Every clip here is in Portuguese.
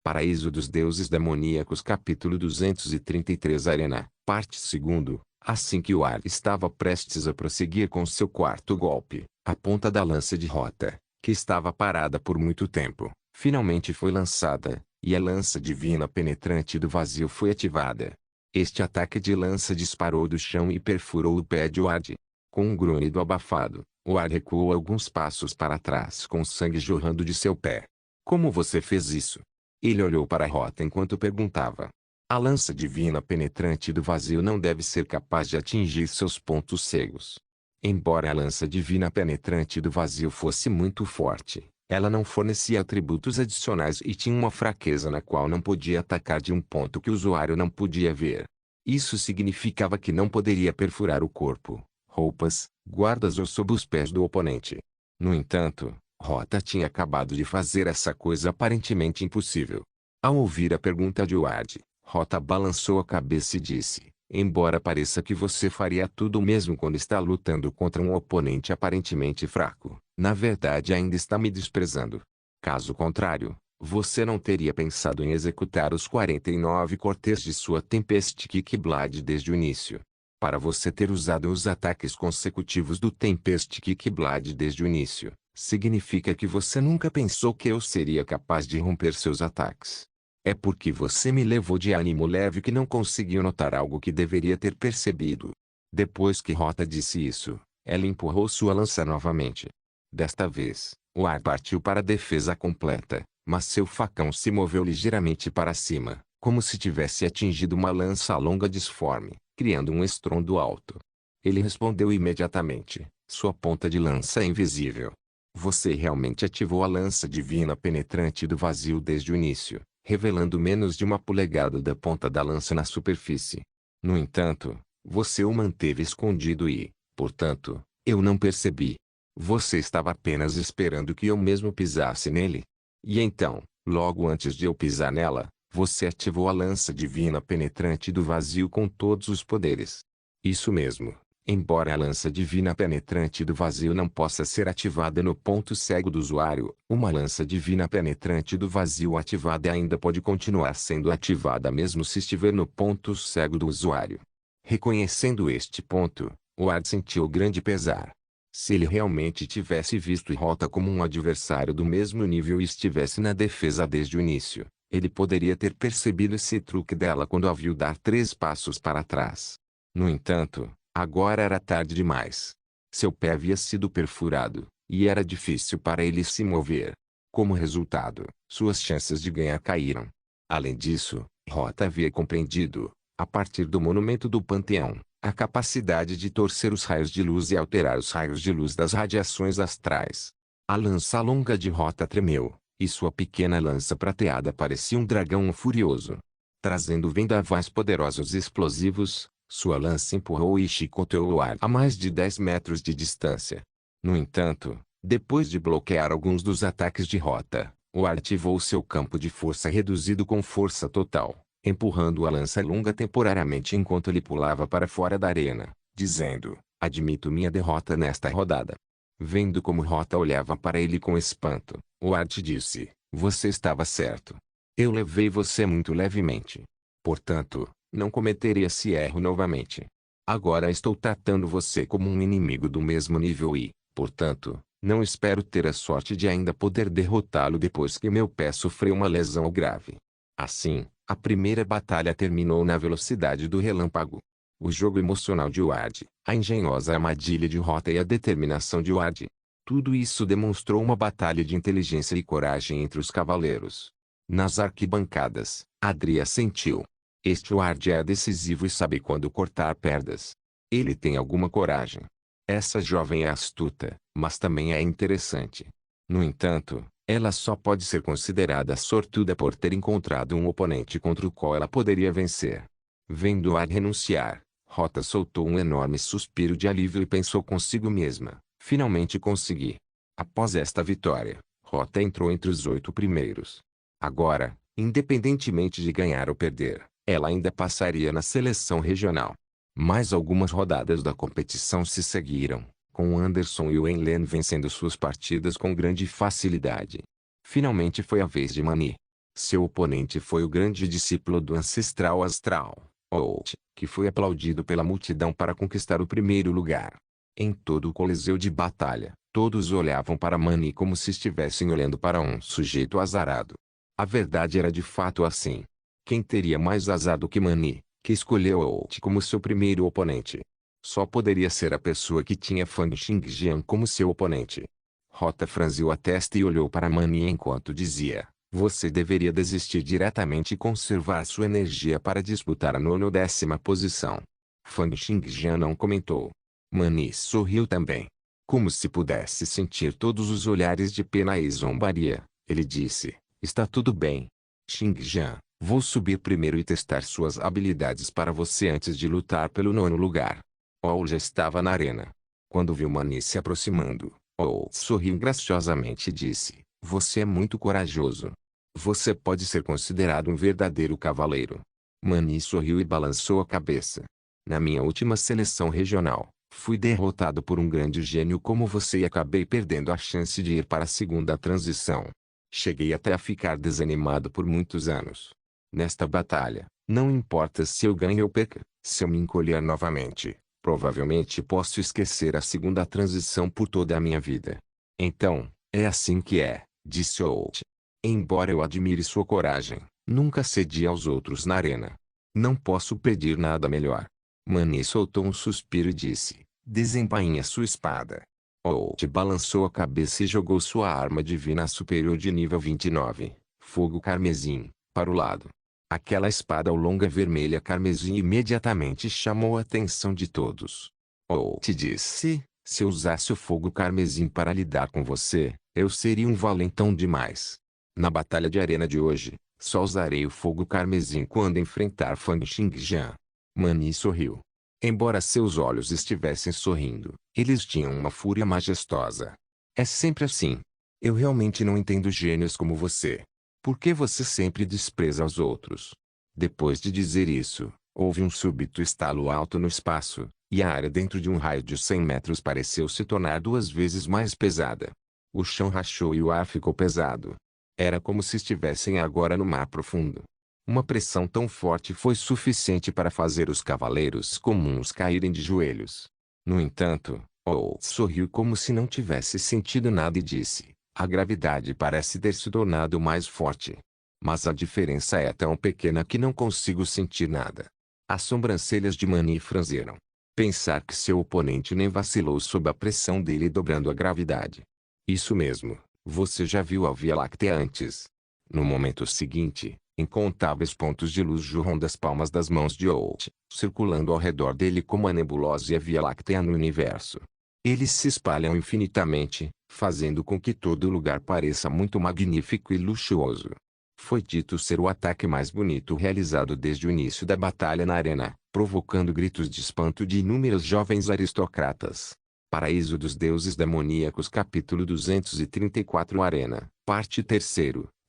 Paraíso dos Deuses Demoníacos capítulo 233 Arena, parte 2. Assim que o ar estava prestes a prosseguir com seu quarto golpe, a ponta da lança de Rota, que estava parada por muito tempo, finalmente foi lançada, e a lança divina penetrante do vazio foi ativada. Este ataque de lança disparou do chão e perfurou o pé de Ward. Com um grunhido abafado, Ward recuou alguns passos para trás com sangue jorrando de seu pé. Como você fez isso? Ele olhou para a Rota enquanto perguntava. A lança divina penetrante do vazio não deve ser capaz de atingir seus pontos cegos. Embora a lança divina penetrante do vazio fosse muito forte, ela não fornecia atributos adicionais e tinha uma fraqueza na qual não podia atacar de um ponto que o usuário não podia ver. Isso significava que não poderia perfurar o corpo, roupas, guardas ou sob os pés do oponente. No entanto, Rota tinha acabado de fazer essa coisa aparentemente impossível. Ao ouvir a pergunta de Ward, Rota balançou a cabeça e disse, embora pareça que você faria tudo o mesmo quando está lutando contra um oponente aparentemente fraco, na verdade ainda está me desprezando. Caso contrário, você não teria pensado em executar os 49 cortes de sua Tempest Kick Blade desde o início. Para você ter usado os ataques consecutivos do Tempest Kick Blade desde o início, significa que você nunca pensou que eu seria capaz de romper seus ataques. É porque você me levou de ânimo leve que não conseguiu notar algo que deveria ter percebido. Depois que Rota disse isso, ela empurrou sua lança novamente. Desta vez, o ar partiu para a defesa completa, mas seu facão se moveu ligeiramente para cima, como se tivesse atingido uma lança longa disforme, criando um estrondo alto. Ele respondeu imediatamente, sua ponta de lança é invisível. Você realmente ativou a lança divina penetrante do vazio desde o início, revelando menos de 1 polegada da ponta da lança na superfície. No entanto, você o manteve escondido e, portanto, eu não percebi. Você estava apenas esperando que eu mesmo pisasse nele. E então, logo antes de eu pisar nela, você ativou a lança divina penetrante do vazio com todos os poderes. Isso mesmo. Embora a lança divina penetrante do vazio não possa ser ativada no ponto cego do usuário, uma lança divina penetrante do vazio ativada ainda pode continuar sendo ativada mesmo se estiver no ponto cego do usuário. Reconhecendo este ponto, Ward sentiu grande pesar. Se ele realmente tivesse visto Rota como um adversário do mesmo nível e estivesse na defesa desde o início, ele poderia ter percebido esse truque dela quando a viu dar 3 passos para trás. No entanto, agora era tarde demais. Seu pé havia sido perfurado, e era difícil para ele se mover. Como resultado, suas chances de ganhar caíram. Além disso, Rota havia compreendido, a partir do monumento do Panteão, a capacidade de torcer os raios de luz e alterar os raios de luz das radiações astrais. A lança longa de Rota tremeu, e sua pequena lança prateada parecia um dragão furioso. Trazendo vendavais poderosos e explosivos, sua lança empurrou e chicoteou o ar a mais de 10 metros de distância. No entanto, depois de bloquear alguns dos ataques de Rota, o ar ativou seu campo de força reduzido com força total, empurrando a lança longa temporariamente enquanto ele pulava para fora da arena, dizendo, admito minha derrota nesta rodada. Vendo como Rota olhava para ele com espanto, o Art disse, você estava certo. Eu levei você muito levemente. Portanto, não cometeria esse erro novamente. Agora estou tratando você como um inimigo do mesmo nível e, portanto, não espero ter a sorte de ainda poder derrotá-lo depois que meu pé sofreu uma lesão grave. Assim, a primeira batalha terminou na velocidade do relâmpago. O jogo emocional de Ward, a engenhosa armadilha de Rota e a determinação de Ward. Tudo isso demonstrou uma batalha de inteligência e coragem entre os cavaleiros. Nas arquibancadas, Adria sentiu. Este Ward é decisivo e sabe quando cortar perdas. Ele tem alguma coragem. Essa jovem é astuta, mas também é interessante. No entanto, ela só pode ser considerada sortuda por ter encontrado um oponente contra o qual ela poderia vencer. Vendo Ward renunciar, Rota soltou um enorme suspiro de alívio e pensou consigo mesma, finalmente consegui. Após esta vitória, Rota entrou entre os 8 primeiros. Agora, independentemente de ganhar ou perder, ela ainda passaria na seleção regional. Mais algumas rodadas da competição se seguiram, com Anderson e Wenlen vencendo suas partidas com grande facilidade. Finalmente foi a vez de Mani. Seu oponente foi o grande discípulo do ancestral astral, Out, que foi aplaudido pela multidão para conquistar o primeiro lugar. Em todo o coliseu de batalha, todos olhavam para Mani como se estivessem olhando para um sujeito azarado. A verdade era de fato assim. Quem teria mais azar do que Mani, que escolheu Out como seu primeiro oponente? Só poderia ser a pessoa que tinha Fang Xingjian como seu oponente. Rota franziu a testa e olhou para Mani enquanto dizia: você deveria desistir diretamente e conservar sua energia para disputar a nona ou 10ª posição. Fang Xingjian não comentou. Mani sorriu também. Como se pudesse sentir todos os olhares de pena e zombaria, ele disse: está tudo bem. Xingjian, vou subir primeiro e testar suas habilidades para você antes de lutar pelo nono lugar. Ou já estava na arena. Quando viu Mani se aproximando, Ou sorriu graciosamente e disse: você é muito corajoso. Você pode ser considerado um verdadeiro cavaleiro. Mani sorriu e balançou a cabeça. Na minha última seleção regional, fui derrotado por um grande gênio como você e acabei perdendo a chance de ir para a segunda transição. Cheguei até a ficar desanimado por muitos anos. Nesta batalha, não importa se eu ganho ou perca, se eu me encolher novamente, provavelmente posso esquecer a segunda transição por toda a minha vida. Então, é assim que é, disse Out. Embora eu admire sua coragem, nunca cedi aos outros na arena. Não posso pedir nada melhor. Mani soltou um suspiro e disse: desembainhe sua espada. Out balançou a cabeça e jogou sua arma divina superior de nível 29, fogo carmesim, para o lado. Aquela espada longa vermelha carmesim imediatamente chamou a atenção de todos. Out disse: se eu usasse o fogo carmesim para lidar com você, eu seria um valentão demais. Na batalha de arena de hoje, só usarei o fogo carmesim quando enfrentar Fang Xingjian. Mani sorriu. Embora seus olhos estivessem sorrindo, eles tinham uma fúria majestosa. É sempre assim. Eu realmente não entendo gênios como você. Por que você sempre despreza os outros? Depois de dizer isso, houve um súbito estalo alto no espaço, e a área dentro de um raio de 100 metros pareceu se tornar 2 vezes mais pesada. O chão rachou e o ar ficou pesado. Era como se estivessem agora no mar profundo. Uma pressão tão forte foi suficiente para fazer os cavaleiros comuns caírem de joelhos. No entanto, Ou sorriu como se não tivesse sentido nada e disse: a gravidade parece ter se tornado mais forte. Mas a diferença é tão pequena que não consigo sentir nada. As sobrancelhas de Mani franziram. Pensar que seu oponente nem vacilou sob a pressão dele dobrando a gravidade. Isso mesmo. Você já viu a Via Láctea antes? No momento seguinte, incontáveis pontos de luz jorram das palmas das mãos de Out, circulando ao redor dele como a nebulosa e a Via Láctea no universo. Eles se espalham infinitamente, fazendo com que todo lugar pareça muito magnífico e luxuoso. Foi dito ser o ataque mais bonito realizado desde o início da batalha na arena, provocando gritos de espanto de inúmeros jovens aristocratas. Paraíso dos Deuses Demoníacos Capítulo 234 Arena, Parte 3.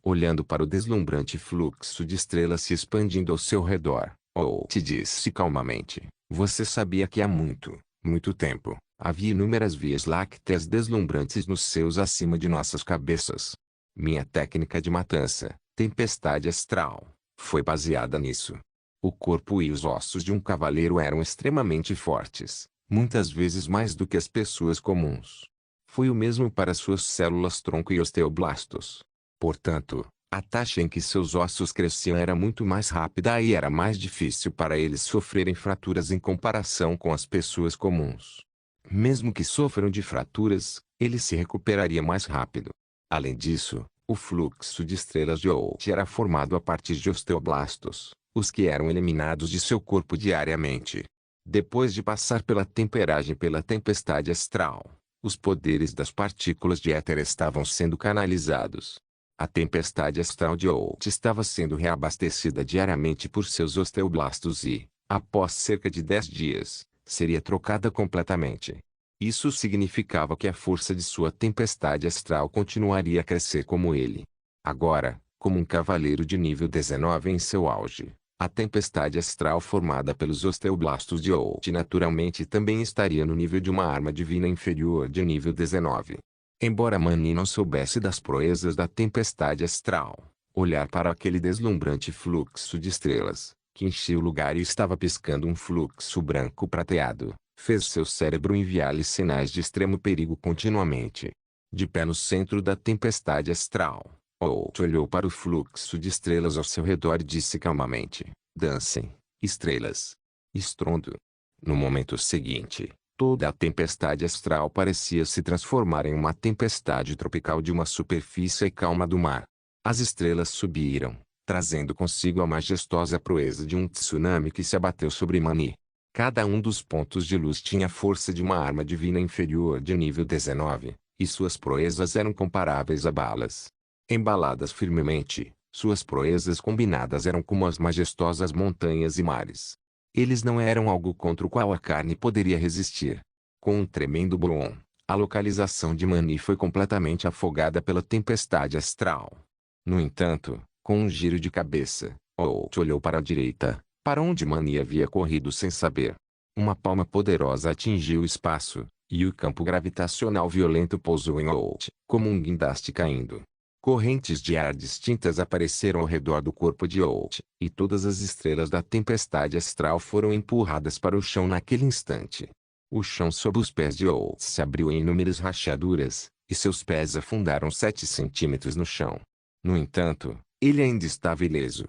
Olhando para o deslumbrante fluxo de estrelas se expandindo ao seu redor, Out disse calmamente: você sabia que há muito, muito tempo, havia inúmeras vias lácteas deslumbrantes nos céus acima de nossas cabeças. Minha técnica de matança, tempestade astral, foi baseada nisso. O corpo e os ossos de um cavaleiro eram extremamente fortes. Muitas vezes mais do que as pessoas comuns. Foi o mesmo para suas células-tronco e osteoblastos. Portanto, a taxa em que seus ossos cresciam era muito mais rápida e era mais difícil para eles sofrerem fraturas em comparação com as pessoas comuns. Mesmo que sofram de fraturas, ele se recuperaria mais rápido. Além disso, o fluxo de estrelas de Out era formado a partir de osteoblastos, os que eram eliminados de seu corpo diariamente. Depois de passar pela temperagem pela tempestade astral, os poderes das partículas de éter estavam sendo canalizados. A tempestade astral de Out estava sendo reabastecida diariamente por seus osteoblastos e, após cerca de 10 dias, seria trocada completamente. Isso significava que a força de sua tempestade astral continuaria a crescer como ele. Agora, como um cavaleiro de nível 19 em seu auge, a tempestade astral formada pelos osteoblastos de Out naturalmente também estaria no nível de uma arma divina inferior de nível 19. Embora Mani não soubesse das proezas da tempestade astral, Olhar para aquele deslumbrante fluxo de estrelas, que enchia o lugar e estava piscando um fluxo branco prateado, fez seu cérebro enviar-lhe sinais de extremo perigo continuamente. De pé no centro da tempestade astral, Holt olhou para o fluxo de estrelas ao seu redor e disse calmamente: dancem, estrelas. Estrondo. No momento seguinte, toda a tempestade astral parecia se transformar em uma tempestade tropical de uma superfície calma do mar. As estrelas subiram, trazendo consigo a majestosa proeza de um tsunami que se abateu sobre Mani. Cada um dos pontos de luz tinha a força de uma arma divina inferior de nível 19, e suas proezas eram comparáveis a balas. Embaladas firmemente, suas proezas combinadas eram como as majestosas montanhas e mares. Eles não eram algo contra o qual a carne poderia resistir. Com um tremendo boom, a localização de Mani foi completamente afogada pela tempestade astral. No entanto, com um giro de cabeça, Holt olhou para a direita, para onde Mani havia corrido sem saber. Uma palma poderosa atingiu o espaço, e o campo gravitacional violento pousou em Holt, como um guindaste caindo. Correntes de ar distintas apareceram ao redor do corpo de Holt, e todas as estrelas da tempestade astral foram empurradas para o chão naquele instante. O chão sob os pés de Holt se abriu em inúmeras rachaduras, e seus pés afundaram 7 centímetros no chão. No entanto, ele ainda estava ileso.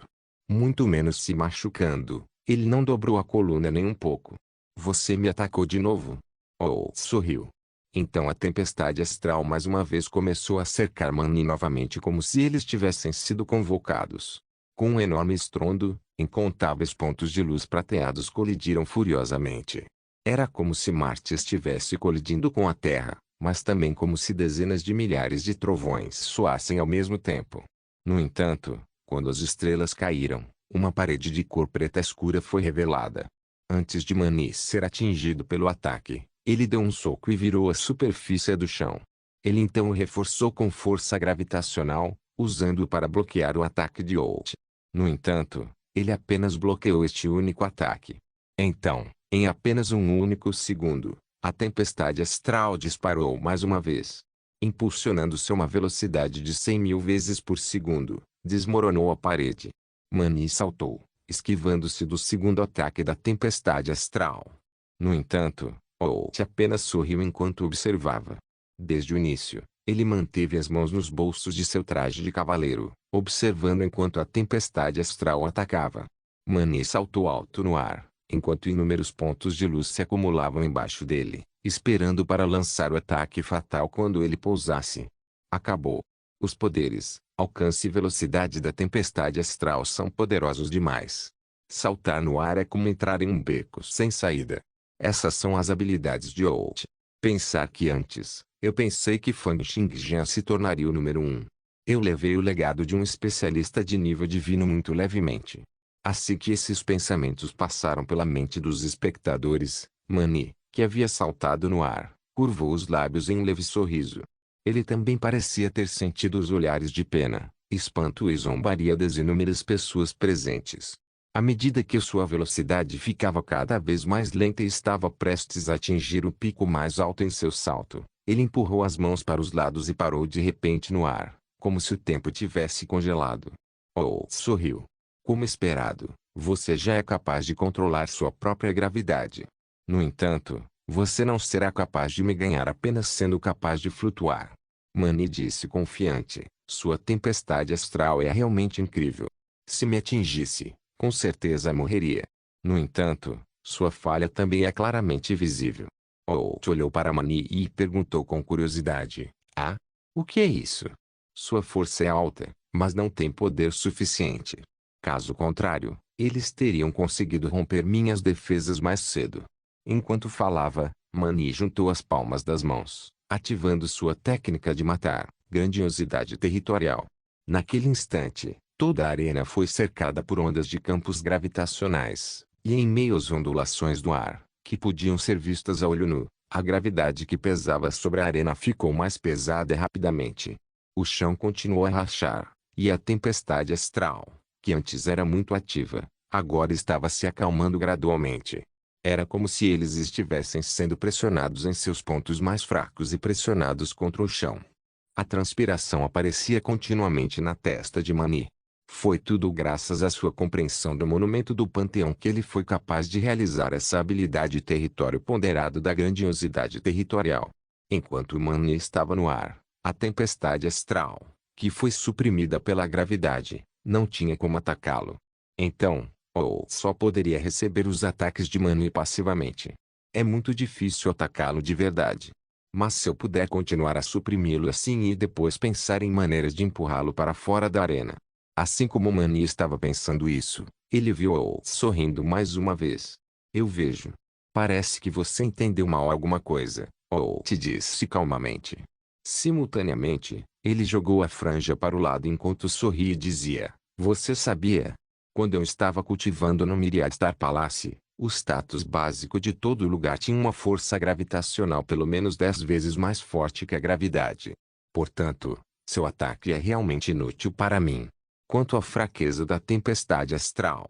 Muito menos se machucando, ele não dobrou a coluna nem um pouco. Você me atacou de novo? Holt sorriu. Então a tempestade astral mais uma vez começou a cercar Mani novamente como se eles tivessem sido convocados. Com um enorme estrondo, incontáveis pontos de luz prateados colidiram furiosamente. Era como se Marte estivesse colidindo com a Terra, mas também como se dezenas de milhares de trovões soassem ao mesmo tempo. No entanto, quando as estrelas caíram, uma parede de cor preta escura foi revelada. Antes de Mani ser atingido pelo ataque, ele deu um soco e virou a superfície do chão. Ele então o reforçou com força gravitacional, usando-o para bloquear o ataque de Holt. No entanto, ele apenas bloqueou este único ataque. Então, em apenas um único segundo, a tempestade astral disparou mais uma vez. Impulsionando-se a uma velocidade de 100.000 vezes por segundo, desmoronou a parede. Mani saltou, esquivando-se do segundo ataque da tempestade astral. No entanto, Holt apenas sorriu enquanto observava. Desde o início, ele manteve as mãos nos bolsos de seu traje de cavaleiro, observando enquanto a tempestade astral atacava. Mani saltou alto no ar, enquanto inúmeros pontos de luz se acumulavam embaixo dele, esperando para lançar o ataque fatal quando ele pousasse. Acabou. Os poderes, alcance e velocidade da tempestade astral são poderosos demais. Saltar no ar é como entrar em um beco sem saída. Essas são as habilidades de Holt. Pensar que antes, eu pensei que Fang Xingjian se tornaria o número 1. Eu levei o legado de um especialista de nível divino muito levemente. Assim que esses pensamentos passaram pela mente dos espectadores, Mani, que havia saltado no ar, curvou os lábios em um leve sorriso. Ele também parecia ter sentido os olhares de pena, espanto e zombaria das inúmeras pessoas presentes. À medida que sua velocidade ficava cada vez mais lenta e estava prestes a atingir o pico mais alto em seu salto, ele empurrou as mãos para os lados e parou de repente no ar, como se o tempo tivesse congelado. Holt sorriu. Como esperado, você já é capaz de controlar sua própria gravidade. No entanto, você não será capaz de me ganhar apenas sendo capaz de flutuar. Mani disse confiante, sua tempestade astral é realmente incrível. Se me atingisse, com certeza morreria. No entanto, sua falha também é claramente visível. Holt olhou para Mani e perguntou com curiosidade: ah? O que é isso? Sua força é alta, mas não tem poder suficiente. Caso contrário, eles teriam conseguido romper minhas defesas mais cedo. Enquanto falava, Mani juntou as palmas das mãos, ativando sua técnica de matar, grandiosidade territorial. Naquele instante, toda a arena foi cercada por ondas de campos gravitacionais, e em meio às ondulações do ar, que podiam ser vistas a olho nu, a gravidade que pesava sobre a arena ficou mais pesada rapidamente. O chão continuou a rachar, e a tempestade astral, que antes era muito ativa, agora estava se acalmando gradualmente. Era como se eles estivessem sendo pressionados em seus pontos mais fracos e pressionados contra o chão. A transpiração aparecia continuamente na testa de Mani. Foi tudo graças à sua compreensão do monumento do panteão que ele foi capaz de realizar essa habilidade território ponderado da grandiosidade territorial. Enquanto Mani estava no ar, a tempestade astral, que foi suprimida pela gravidade, não tinha como atacá-lo. Então, ou só poderia receber os ataques de Mani passivamente. É muito difícil atacá-lo de verdade. Mas se eu puder continuar a suprimi-lo assim e depois pensar em maneiras de empurrá-lo para fora da arena. Assim como Mani estava pensando isso, ele viu Ou sorrindo mais uma vez. Eu vejo. Parece que você entendeu mal alguma coisa, Ou te disse calmamente. Simultaneamente, ele jogou a franja para o lado enquanto sorria e dizia, você sabia? Quando eu estava cultivando no Myriad Star Palace, o status básico de todo lugar tinha uma força gravitacional pelo menos 10 vezes mais forte que a gravidade. Portanto, seu ataque é realmente inútil para mim. Quanto à fraqueza da tempestade astral.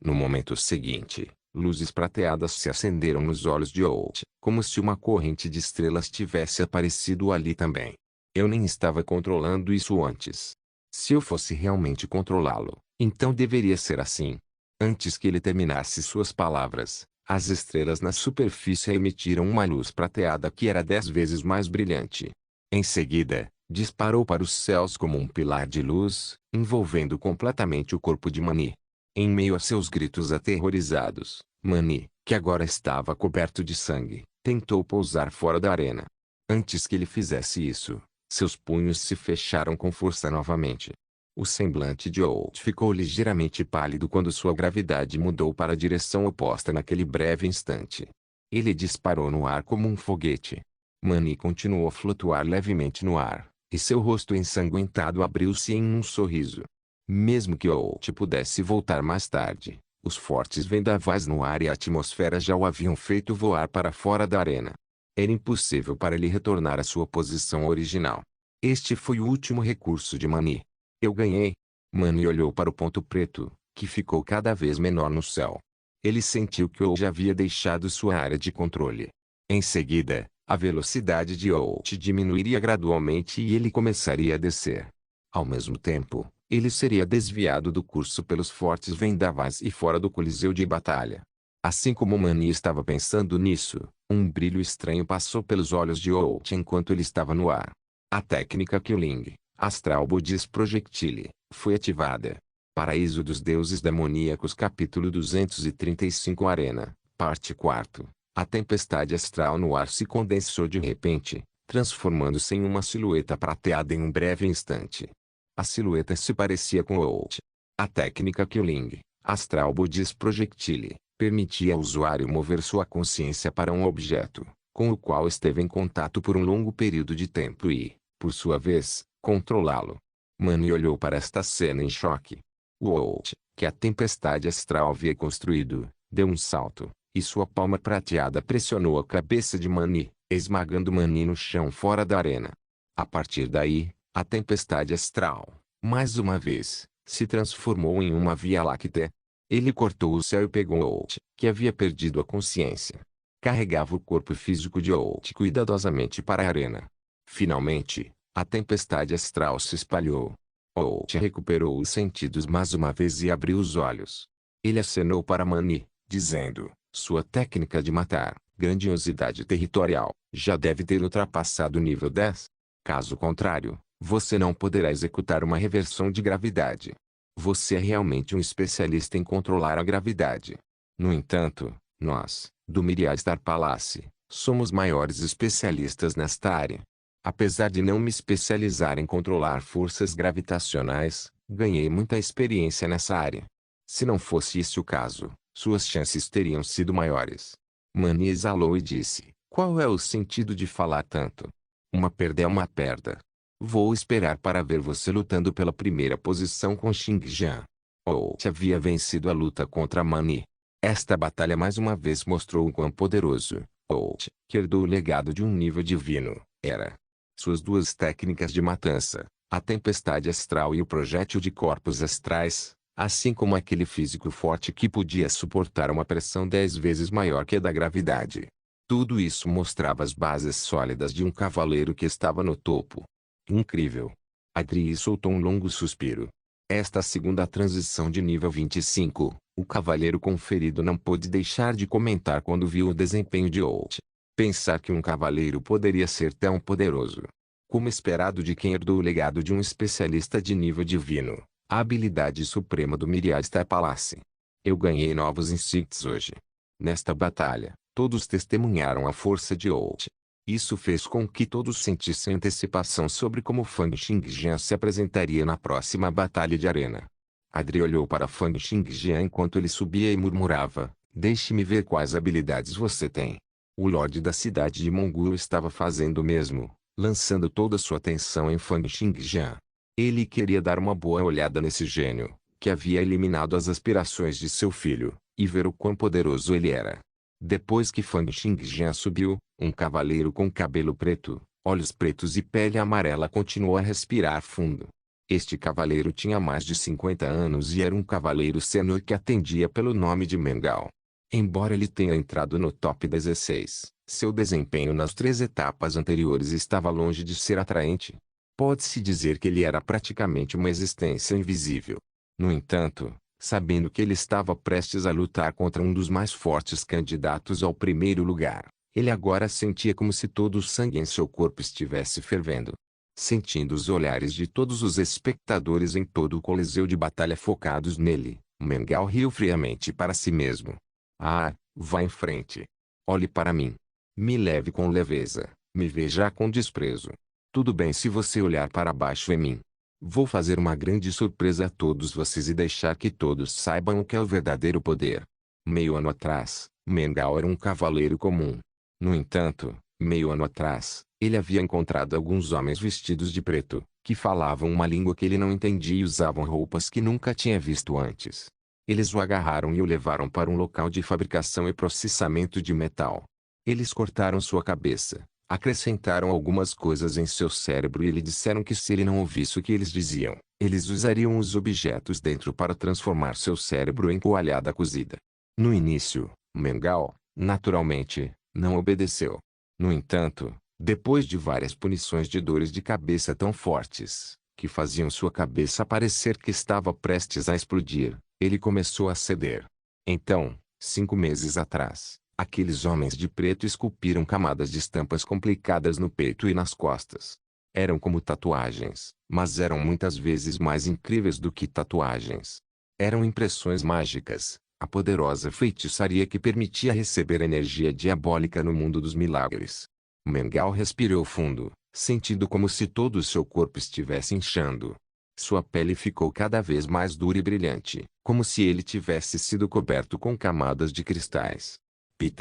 No momento seguinte, luzes prateadas se acenderam nos olhos de Out, como se uma corrente de estrelas tivesse aparecido ali também. Eu nem estava controlando isso antes. Se eu fosse realmente controlá-lo, então deveria ser assim. Antes que ele terminasse suas palavras, as estrelas na superfície emitiram uma luz prateada que era 10 vezes mais brilhante. Em seguida, disparou para os céus como um pilar de luz, envolvendo completamente o corpo de Mani. Em meio a seus gritos aterrorizados, Mani, que agora estava coberto de sangue, tentou pousar fora da arena. Antes que ele fizesse isso, seus punhos se fecharam com força novamente. O semblante de Out ficou ligeiramente pálido quando sua gravidade mudou para a direção oposta naquele breve instante. Ele disparou no ar como um foguete. Mani continuou a flutuar levemente no ar, e seu rosto ensanguentado abriu-se em um sorriso. Mesmo que Out pudesse voltar mais tarde, os fortes vendavais no ar e a atmosfera já o haviam feito voar para fora da arena. Era impossível para ele retornar à sua posição original. Este foi o último recurso de Mani. Eu ganhei. Mani olhou para o ponto preto, que ficou cada vez menor no céu. Ele sentiu que Ou já havia deixado sua área de controle. Em seguida, a velocidade de Out diminuiria gradualmente e ele começaria a descer. Ao mesmo tempo, ele seria desviado do curso pelos fortes vendavais e fora do coliseu de batalha. Assim como Mani estava pensando nisso, um brilho estranho passou pelos olhos de Out enquanto ele estava no ar. A técnica Killing, Astral Bodies Projectile, foi ativada. Paraíso dos Deuses Demoníacos Capítulo 235 Arena, Parte 4. A tempestade astral no ar se condensou de repente, transformando-se em uma silhueta prateada em um breve instante. A silhueta se parecia com Out. A técnica Killing, Astral Bodies Projectile, permitia ao usuário mover sua consciência para um objeto, com o qual esteve em contato por um longo período de tempo e, por sua vez, controlá-lo. Mani olhou para esta cena em choque. O Out, que a tempestade astral havia construído, deu um salto, e sua palma prateada pressionou a cabeça de Mani, esmagando Mani no chão fora da arena. A partir daí, a tempestade astral, mais uma vez, se transformou em uma Via Láctea. Ele cortou o céu e pegou Out, que havia perdido a consciência. Carregava o corpo físico de Out cuidadosamente para a arena. Finalmente, a tempestade astral se espalhou. Out recuperou os sentidos mais uma vez e abriu os olhos. Ele acenou para Mani, dizendo, sua técnica de matar, grandiosidade territorial, já deve ter ultrapassado o nível 10. Caso contrário, você não poderá executar uma reversão de gravidade. Você é realmente um especialista em controlar a gravidade. No entanto, nós, do Myriad Star Palace, somos maiores especialistas nesta área. Apesar de não me especializar em controlar forças gravitacionais, ganhei muita experiência nessa área. Se não fosse esse o caso, suas chances teriam sido maiores. Mani exalou e disse, qual é o sentido de falar tanto? Uma perda é uma perda. Vou esperar para ver você lutando pela primeira posição com Xingjian. Out havia vencido a luta contra Mani. Esta batalha mais uma vez mostrou o quão poderoso Out, que herdou o legado de um nível divino, era. Suas duas técnicas de matança, a tempestade astral e o projétil de corpos astrais, assim como aquele físico forte que podia suportar uma pressão 10 vezes maior que a da gravidade. Tudo isso mostrava as bases sólidas de um cavaleiro que estava no topo. Incrível. Adri soltou um longo suspiro. Esta segunda transição de nível 25, o cavaleiro conferido não pôde deixar de comentar quando viu o desempenho de Holt. Pensar que um cavaleiro poderia ser tão poderoso. Como esperado de quem herdou o legado de um especialista de nível divino, a habilidade suprema do Myriad Star Palace. Eu ganhei novos insights hoje. Nesta batalha, todos testemunharam a força de Holt. Isso fez com que todos sentissem antecipação sobre como Fang Xingjian se apresentaria na próxima batalha de arena. Adri olhou para Fang Xingjian enquanto ele subia e murmurava: "Deixe-me ver quais habilidades você tem." O Lorde da cidade de Mongul estava fazendo o mesmo, lançando toda sua atenção em Fang Xingjian. Ele queria dar uma boa olhada nesse gênio, que havia eliminado as aspirações de seu filho, e ver o quão poderoso ele era. Depois que Fang Xingjian subiu, um cavaleiro com cabelo preto, olhos pretos e pele amarela continuou a respirar fundo. Este cavaleiro tinha mais de 50 anos e era um cavaleiro sênior que atendia pelo nome de Mengal. Embora ele tenha entrado no top 16, seu desempenho nas 3 etapas anteriores estava longe de ser atraente. Pode-se dizer que ele era praticamente uma existência invisível. No entanto, sabendo que ele estava prestes a lutar contra um dos mais fortes candidatos ao primeiro lugar, ele agora sentia como se todo o sangue em seu corpo estivesse fervendo. Sentindo os olhares de todos os espectadores em todo o coliseu de batalha focados nele, Mengal riu friamente para si mesmo. "Ah, vá em frente. Olhe para mim. Me leve com leveza, me veja com desprezo. Tudo bem se você olhar para baixo em mim. Vou fazer uma grande surpresa a todos vocês e deixar que todos saibam o que é o verdadeiro poder." Meio ano atrás, Mengal era um cavaleiro comum. No entanto, meio ano atrás, ele havia encontrado alguns homens vestidos de preto, que falavam uma língua que ele não entendia e usavam roupas que nunca tinha visto antes. Eles o agarraram e o levaram para um local de fabricação e processamento de metal. Eles cortaram sua cabeça, acrescentaram algumas coisas em seu cérebro e lhe disseram que se ele não ouvisse o que eles diziam, eles usariam os objetos dentro para transformar seu cérebro em coalhada cozida. No início, Mengal, naturalmente, não obedeceu. No entanto, depois de várias punições de dores de cabeça tão fortes, que faziam sua cabeça parecer que estava prestes a explodir, ele começou a ceder. Então, 5 meses atrás, aqueles homens de preto esculpiram camadas de estampas complicadas no peito e nas costas. Eram como tatuagens, mas eram muitas vezes mais incríveis do que tatuagens. Eram impressões mágicas, a poderosa feitiçaria que permitia receber energia diabólica no mundo dos milagres. Mengal respirou fundo, sentindo como se todo o seu corpo estivesse inchando. Sua pele ficou cada vez mais dura e brilhante, como se ele tivesse sido coberto com camadas de cristais.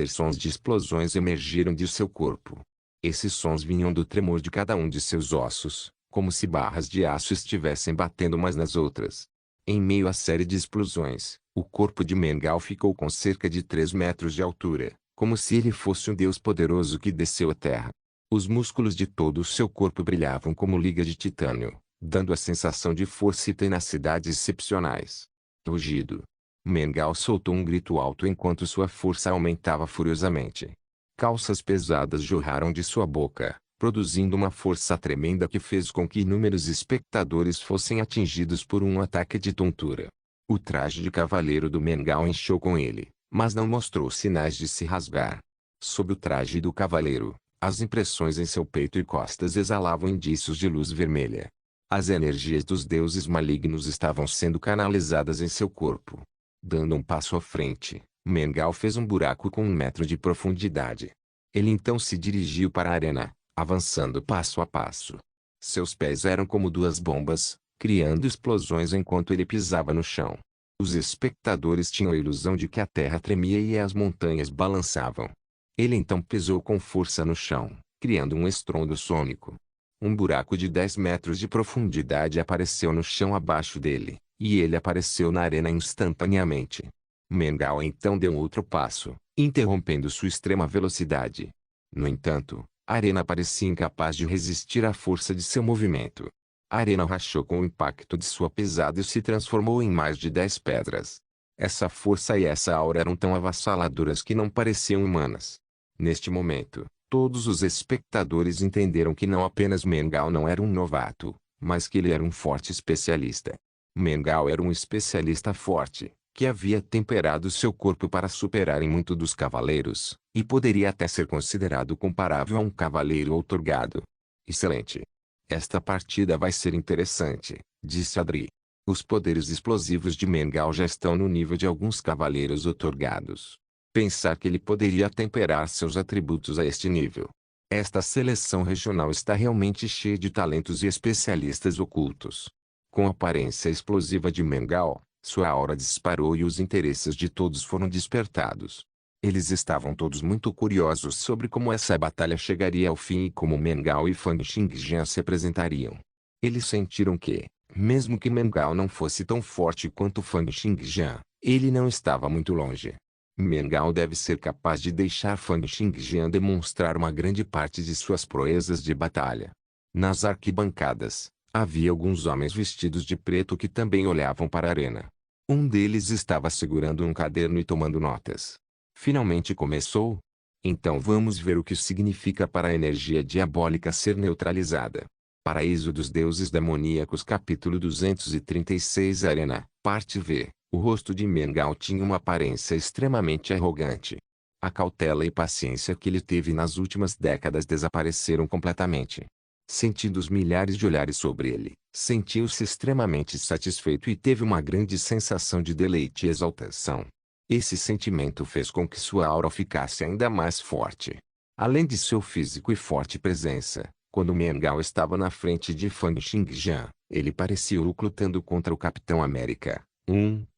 Sons de explosões emergiram de seu corpo. Esses sons vinham do tremor de cada um de seus ossos, como se barras de aço estivessem batendo umas nas outras. Em meio à série de explosões, o corpo de Mengal ficou com cerca de 3 metros de altura, como se ele fosse um deus poderoso que desceu à terra. Os músculos de todo o seu corpo brilhavam como liga de titânio, dando a sensação de força e tenacidade excepcionais. Rugido. Mengal soltou um grito alto enquanto sua força aumentava furiosamente. Calças pesadas jorraram de sua boca, produzindo uma força tremenda que fez com que inúmeros espectadores fossem atingidos por um ataque de tontura. O traje de cavaleiro do Mengal inchou com ele, mas não mostrou sinais de se rasgar. Sob o traje do cavaleiro, as impressões em seu peito e costas exalavam indícios de luz vermelha. As energias dos deuses malignos estavam sendo canalizadas em seu corpo. Dando um passo à frente, Mengal fez um buraco com 1 metro de profundidade. Ele então se dirigiu para a arena, avançando passo a passo. Seus pés eram como 2 bombas, criando explosões enquanto ele pisava no chão. Os espectadores tinham a ilusão de que a terra tremia e as montanhas balançavam. Ele então pisou com força no chão, criando um estrondo sônico. Um buraco de 10 metros de profundidade apareceu no chão abaixo dele, e ele apareceu na arena instantaneamente. Mengal então deu outro passo, interrompendo sua extrema velocidade. No entanto, a arena parecia incapaz de resistir à força de seu movimento. A arena rachou com o impacto de sua pesada e se transformou em mais de 10 pedras. Essa força e essa aura eram tão avassaladoras que não pareciam humanas. Neste momento, todos os espectadores entenderam que não apenas Mengal não era um novato, mas que ele era um forte especialista. Mengao era um especialista forte, que havia temperado seu corpo para superar em muito dos cavaleiros, e poderia até ser considerado comparável a um cavaleiro outorgado. Excelente. Esta partida vai ser interessante, disse Adri. Os poderes explosivos de Mengao já estão no nível de alguns cavaleiros outorgados. Pensar que ele poderia temperar seus atributos a este nível. Esta seleção regional está realmente cheia de talentos e especialistas ocultos. Com a aparência explosiva de Mengao, sua aura disparou e os interesses de todos foram despertados. Eles estavam todos muito curiosos sobre como essa batalha chegaria ao fim e como Mengao e Fang Xingjian se apresentariam. Eles sentiram que, mesmo que Mengao não fosse tão forte quanto Fang Xingjian, ele não estava muito longe. Mengao deve ser capaz de deixar Fang Xingjian demonstrar uma grande parte de suas proezas de batalha. Nas arquibancadas, havia alguns homens vestidos de preto que também olhavam para a arena. Um deles estava segurando um caderno e tomando notas. Finalmente começou? Então vamos ver o que significa para a energia diabólica ser neutralizada. Paraíso dos Deuses Demoníacos Capítulo 236 Arena, Parte V. O rosto de Mengao tinha uma aparência extremamente arrogante. A cautela e paciência que ele teve nas últimas décadas desapareceram completamente. Sentindo os milhares de olhares sobre ele, sentiu-se extremamente satisfeito e teve uma grande sensação de deleite e exaltação. Esse sentimento fez com que sua aura ficasse ainda mais forte. Além de seu físico e forte presença, quando Mengao estava na frente de Fang Xingjian, ele parecia Hulk lutando contra o Capitão América.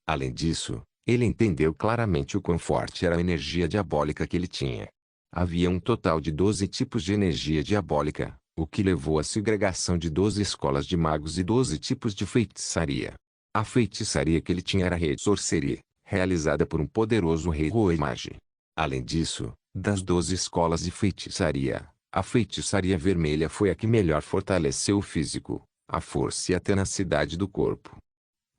Além disso, ele entendeu claramente o quão forte era a energia diabólica que ele tinha. Havia um total de 12 tipos de energia diabólica, o que levou à segregação de 12 escolas de magos e 12 tipos de feitiçaria. A feitiçaria que ele tinha era Rei Sorcery, realizada por um poderoso rei Roi Mage. Além disso, das 12 escolas de feitiçaria, a feitiçaria vermelha foi a que melhor fortaleceu o físico, a força e a tenacidade do corpo.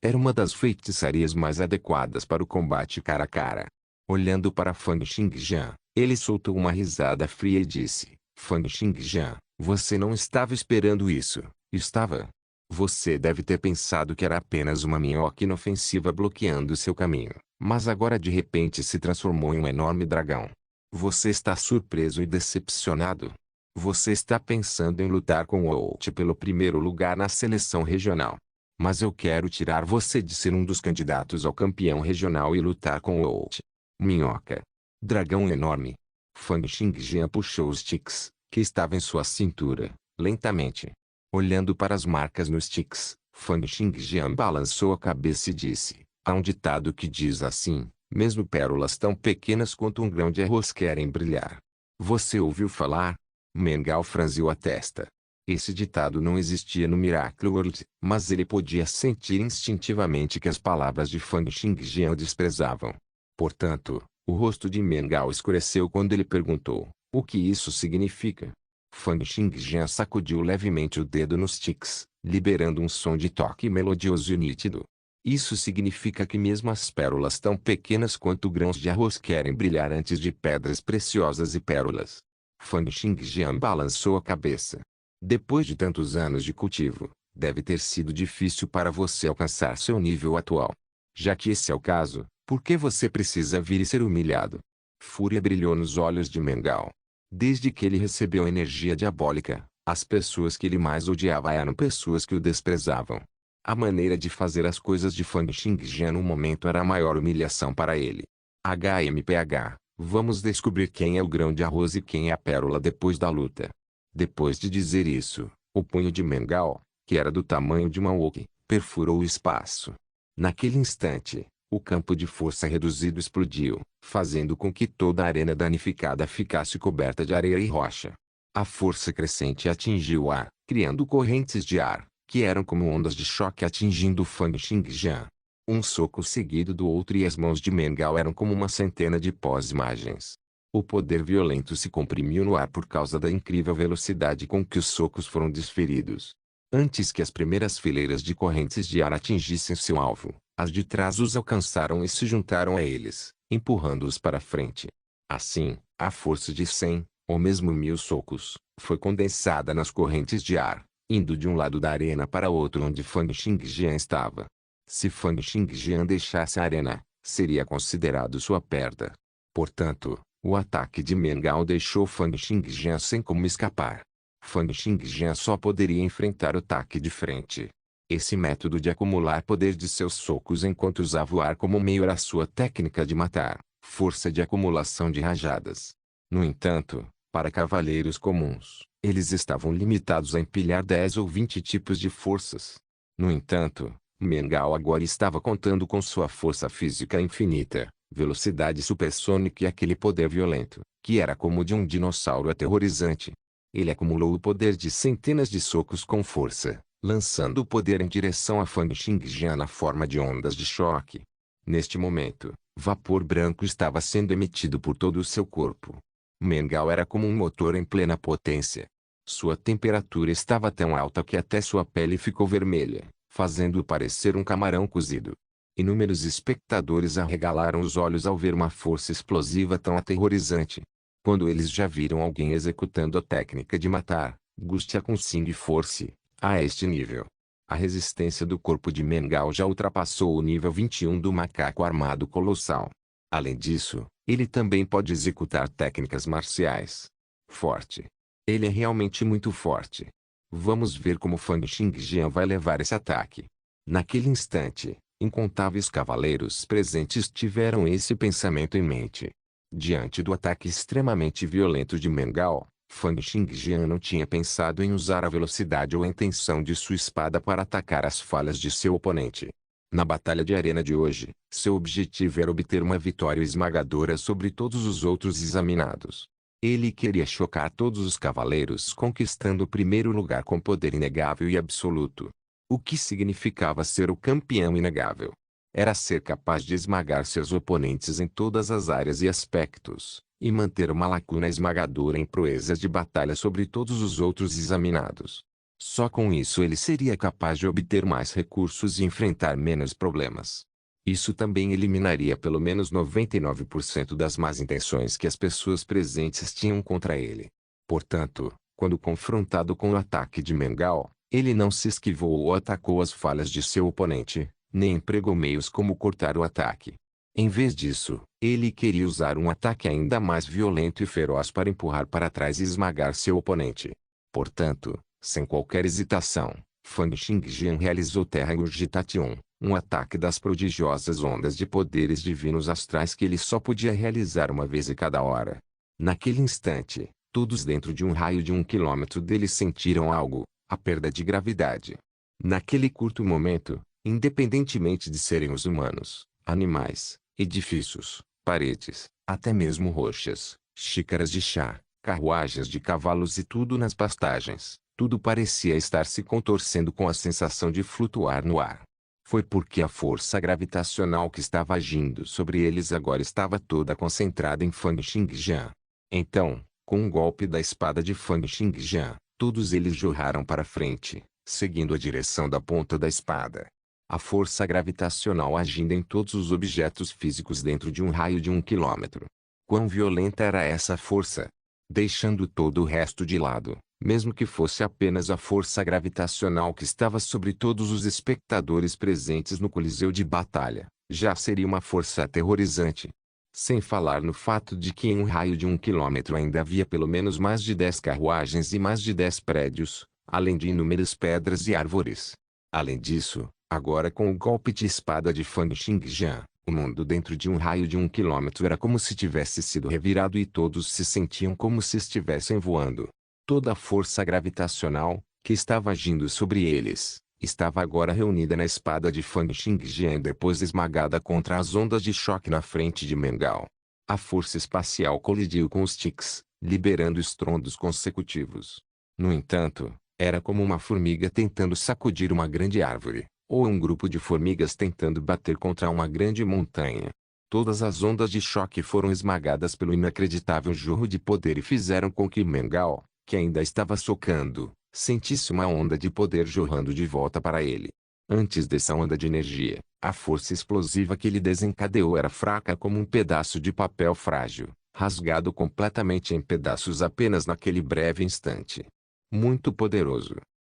Era uma das feitiçarias mais adequadas para o combate cara a cara. Olhando para Fang Xingjian, ele soltou uma risada fria e disse: Fang Xingjian, você não estava esperando isso, estava? Você deve ter pensado que era apenas uma minhoca inofensiva bloqueando seu caminho, mas agora de repente se transformou em um enorme dragão. Você está surpreso e decepcionado? Você está pensando em lutar com o Out pelo primeiro lugar na seleção regional. Mas eu quero tirar você de ser um dos candidatos ao campeão regional e lutar com o Out. Minhoca. Dragão enorme. Fang Xingjian puxou os tics, que estavam em sua cintura, lentamente. Olhando para as marcas nos tics, Fang Xingjian balançou a cabeça e disse: há um ditado que diz assim, mesmo pérolas tão pequenas quanto um grão de arroz querem brilhar. Você ouviu falar? Mengao franziu a testa. Esse ditado não existia no Miracle World, mas ele podia sentir instintivamente que as palavras de Fang Xingjian o desprezavam. Portanto, o rosto de Mengao escureceu quando ele perguntou: o que isso significa? Fang Xingjian sacudiu levemente o dedo nos tics, liberando um som de toque melodioso e nítido. Isso significa que mesmo as pérolas tão pequenas quanto grãos de arroz querem brilhar antes de pedras preciosas e pérolas. Fang Xingjian balançou a cabeça. Depois de tantos anos de cultivo, deve ter sido difícil para você alcançar seu nível atual. Já que esse é o caso, por que você precisa vir e ser humilhado? Fúria brilhou nos olhos de Mengao. Desde que ele recebeu energia diabólica, as pessoas que ele mais odiava eram pessoas que o desprezavam. A maneira de fazer as coisas de Fang Xingjian no momento era a maior humilhação para ele. HMPH, vamos descobrir quem é o grão de arroz e quem é a pérola depois da luta. Depois de dizer isso, o punho de Mengao, que era do tamanho de uma oque, perfurou o espaço. Naquele instante, o campo de força reduzido explodiu, fazendo com que toda a arena danificada ficasse coberta de areia e rocha. A força crescente atingiu o ar, criando correntes de ar, que eram como ondas de choque atingindo Fang Xingjian. Um soco seguido do outro e as mãos de Mengao eram como uma centena de pós-imagens. O poder violento se comprimiu no ar por causa da incrível velocidade com que os socos foram desferidos. Antes que as primeiras fileiras de correntes de ar atingissem seu alvo, as de trás os alcançaram e se juntaram a eles, empurrando-os para frente. Assim, a força de 100, ou mesmo 1000 socos, foi condensada nas correntes de ar, indo de um lado da arena para outro onde Fang Xingjian estava. Se Fang Xingjian deixasse a arena, seria considerado sua perda. Portanto, o ataque de Mengao deixou Fang Xingjian sem como escapar. Fang Xingjian só poderia enfrentar o ataque de frente. Esse método de acumular poder de seus socos enquanto usava o ar como meio era sua técnica de matar, força de acumulação de rajadas. No entanto, para cavaleiros comuns, eles estavam limitados a empilhar 10 ou 20 tipos de forças. No entanto, Mengao agora estava contando com sua força física infinita, velocidade supersônica e aquele poder violento, que era como o de um dinossauro aterrorizante. Ele acumulou o poder de centenas de socos com força, lançando o poder em direção a Fang Xingjian na forma de ondas de choque. Neste momento, vapor branco estava sendo emitido por todo o seu corpo. Mengao era como um motor em plena potência. Sua temperatura estava tão alta que até sua pele ficou vermelha, fazendo-o parecer um camarão cozido. Inúmeros espectadores arregalaram os olhos ao ver uma força explosiva tão aterrorizante. Quando eles já viram alguém executando a técnica de matar, Gustia com Xing Force, a este nível. A resistência do corpo de Mengao já ultrapassou o nível 21 do macaco armado colossal. Além disso, ele também pode executar técnicas marciais. Forte. Ele é realmente muito forte. Vamos ver como Fang Xingjian vai levar esse ataque. Naquele instante, incontáveis cavaleiros presentes tiveram esse pensamento em mente. Diante do ataque extremamente violento de Mengao, Fang Xingjian não tinha pensado em usar a velocidade ou a intenção de sua espada para atacar as falhas de seu oponente. Na batalha de arena de hoje, seu objetivo era obter uma vitória esmagadora sobre todos os outros examinados. Ele queria chocar todos os cavaleiros conquistando o primeiro lugar com poder inegável e absoluto. O que significava ser o campeão inegável? Era ser capaz de esmagar seus oponentes em todas as áreas e aspectos, e manter uma lacuna esmagadora em proezas de batalha sobre todos os outros examinados. Só com isso ele seria capaz de obter mais recursos e enfrentar menos problemas. Isso também eliminaria pelo menos 99% das más intenções que as pessoas presentes tinham contra ele. Portanto, quando confrontado com o ataque de Mengao, ele não se esquivou ou atacou as falhas de seu oponente, nem empregou meios como cortar o ataque. Em vez disso, ele queria usar um ataque ainda mais violento e feroz para empurrar para trás e esmagar seu oponente. Portanto, sem qualquer hesitação, Fang Xingjian realizou Terra Gurgitation, um ataque das prodigiosas ondas de poderes divinos astrais que ele só podia realizar uma vez em cada hora. Naquele instante, todos dentro de um raio de 1 quilômetro dele sentiram algo, a perda de gravidade. Naquele curto momento, independentemente de serem os humanos, animais, edifícios, paredes, até mesmo rochas, xícaras de chá, carruagens de cavalos e tudo nas pastagens, tudo parecia estar se contorcendo com a sensação de flutuar no ar. Foi porque a força gravitacional que estava agindo sobre eles agora estava toda concentrada em Fang Xingjian. Então, com um golpe da espada de Fang Xingjian, todos eles jorraram para frente, seguindo a direção da ponta da espada. A força gravitacional agindo em todos os objetos físicos dentro de um raio de 1 quilômetro. Quão violenta era essa força? Deixando todo o resto de lado, mesmo que fosse apenas a força gravitacional que estava sobre todos os espectadores presentes no coliseu de batalha, já seria uma força aterrorizante. Sem falar no fato de que em um raio de 1 quilômetro ainda havia pelo menos mais de 10 carruagens e mais de 10 prédios, além de inúmeras pedras e árvores. Além disso, agora com o golpe de espada de Fang Xingjian, o mundo dentro de um raio de 1 quilômetro era como se tivesse sido revirado e todos se sentiam como se estivessem voando. Toda a força gravitacional, que estava agindo sobre eles, estava agora reunida na espada de Fang Xingjian e depois esmagada contra as ondas de choque na frente de Mengao. A força espacial colidiu com os tiques, liberando estrondos consecutivos. No entanto, era como uma formiga tentando sacudir uma grande árvore, ou um grupo de formigas tentando bater contra uma grande montanha. Todas as ondas de choque foram esmagadas pelo inacreditável jorro de poder e fizeram com que Mengao, que ainda estava socando, sentisse uma onda de poder jorrando de volta para ele. Antes dessa onda de energia, a força explosiva que ele desencadeou era fraca como um pedaço de papel frágil, rasgado completamente em pedaços apenas naquele breve instante. Muito poderoso.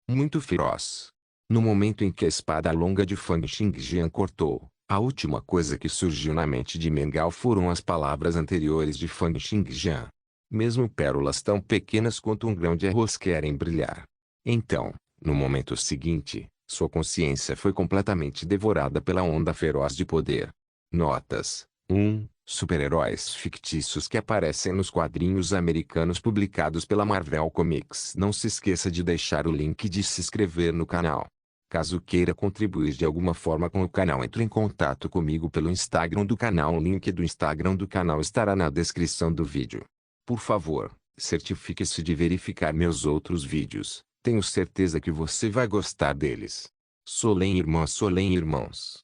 Muito feroz. No momento em que a espada longa de Fang Xingjian cortou, a última coisa que surgiu na mente de Meng Ao foram as palavras anteriores de Fang Xingjian. Mesmo pérolas tão pequenas quanto um grão de arroz querem brilhar. Então, no momento seguinte, sua consciência foi completamente devorada pela onda feroz de poder. Notas: 1. Super-heróis fictícios que aparecem nos quadrinhos americanos publicados pela Marvel Comics. Não se esqueça de deixar o link de se inscrever no canal. Caso queira contribuir de alguma forma com o canal, entre em contato comigo pelo Instagram do canal. O link do Instagram do canal estará na descrição do vídeo. Por favor, certifique-se de verificar meus outros vídeos. Tenho certeza que você vai gostar deles. Solem irmãs, Solem irmãos.